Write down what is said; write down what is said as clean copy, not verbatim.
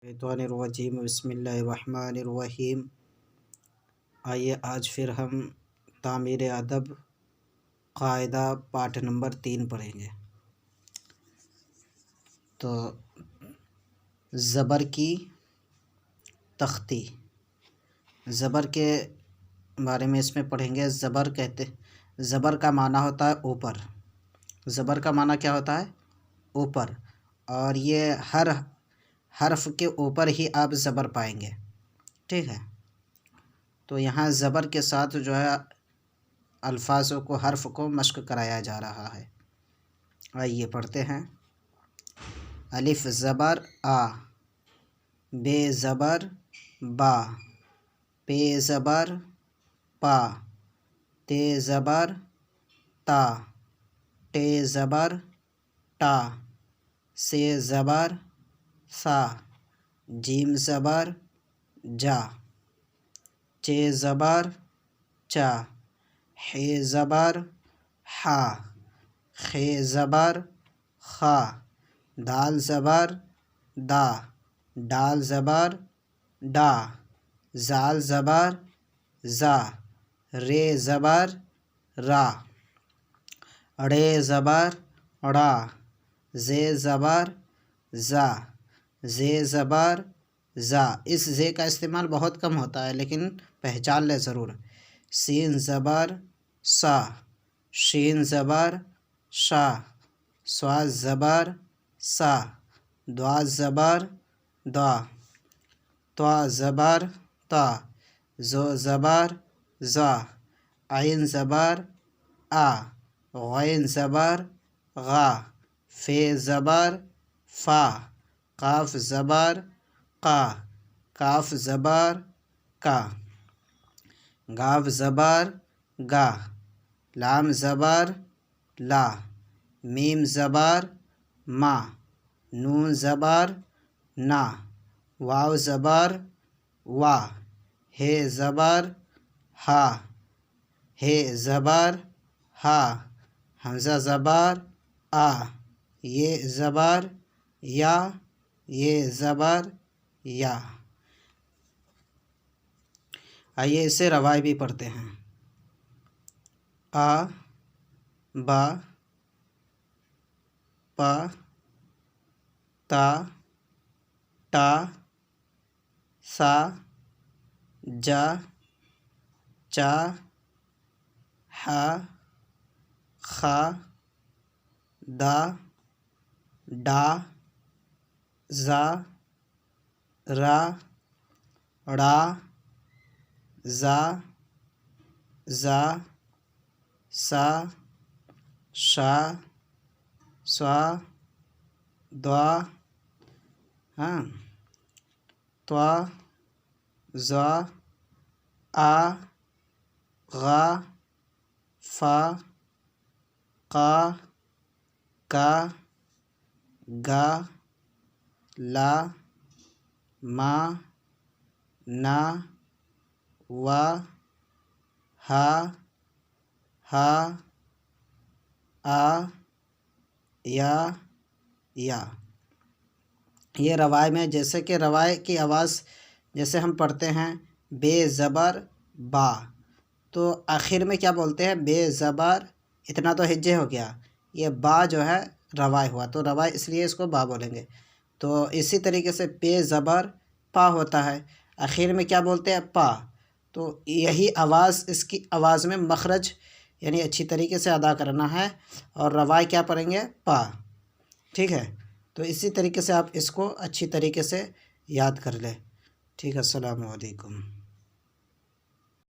شیطان الرجیم بسم اللہ الرحمن الرحیم۔ آئیے آج پھر ہم تعمیر ادب قاعدہ پارٹ نمبر 3 پڑھیں گے۔ تو زبر کی تختی، زبر کے بارے میں اس میں پڑھیں گے۔ زبر کا معنی ہوتا ہے اوپر، زبر کا معنی کیا ہوتا ہے؟ اوپر، اور یہ ہر حرف کے اوپر ہی آپ زبر پائیں گے، ٹھیک ہے؟ تو یہاں زبر کے ساتھ جو ہے الفاظوں کو، حرف کو مشق کرایا جا رہا ہے۔ آئیے پڑھتے ہیں۔ الف زبر آ، بے زبر با، پے زبر پا، تے زبر تا، ٹے زبر ٹا، سے زبر سا، جیم زبر جا، چے زبر چا، حے زبر حا، خے زبر خا، دال زبر دا، ڈال زبر ڈا، زال زبر زا، رے زبر را، ڑے زبر ڑا، زے زبر زا، زے زبر زا۔ اس زے کا استعمال بہت کم ہوتا ہے لیکن پہچان لے ضرور۔ سین زبر سا، شین زبر شا، صاد زبر سا، دوا زبر دا، طا زبر تا، زو زبر زا، عین زبر آ، غین زبر غا، فے زبر فا، قاف زبر قا، کاف زبر کا، گاف زبر گا، لام زبر لا، میم زبر ما، نون زبر نا، واو زبر وا، ہے زبر ہا، ہے زبر ہا، حمزہ زبر آ، یہ زبر یا، یہ زبر یا۔ آئیے اسے روائے بھی پڑھتے ہیں۔ آ، با، پا، تا، ٹا، سا، جا، چا، حا، خا، دا، ڈا، زا، را، ڑا، زا، زا، سا، شا، سوا، دوا، طوا، زا، آ، غا، فا، قا، کا، گا، لا، ما، نا، وا، ہا، ہا، آ، یا۔ یہ روائے میں جیسے کہ روائے کی آواز جیسے ہم پڑھتے ہیں بے زبر با، تو آخر میں کیا بولتے ہیں؟ بے زبر، اتنا تو ہجے ہو گیا، یہ با جو ہے روائے ہوا، تو روائے اس لیے اس کو با بولیں گے۔ تو اسی طریقے سے پے زبر پا ہوتا ہے، آخر میں کیا بولتے ہیں؟ پا۔ تو یہی آواز، اس کی آواز میں مخرج یعنی اچھی طریقے سے ادا کرنا ہے، اور روائے کیا پڑھیں گے؟ پا، ٹھیک ہے؟ تو اسی طریقے سے آپ اس کو اچھی طریقے سے یاد کر لیں، ٹھیک ہے؟ السلام علیکم۔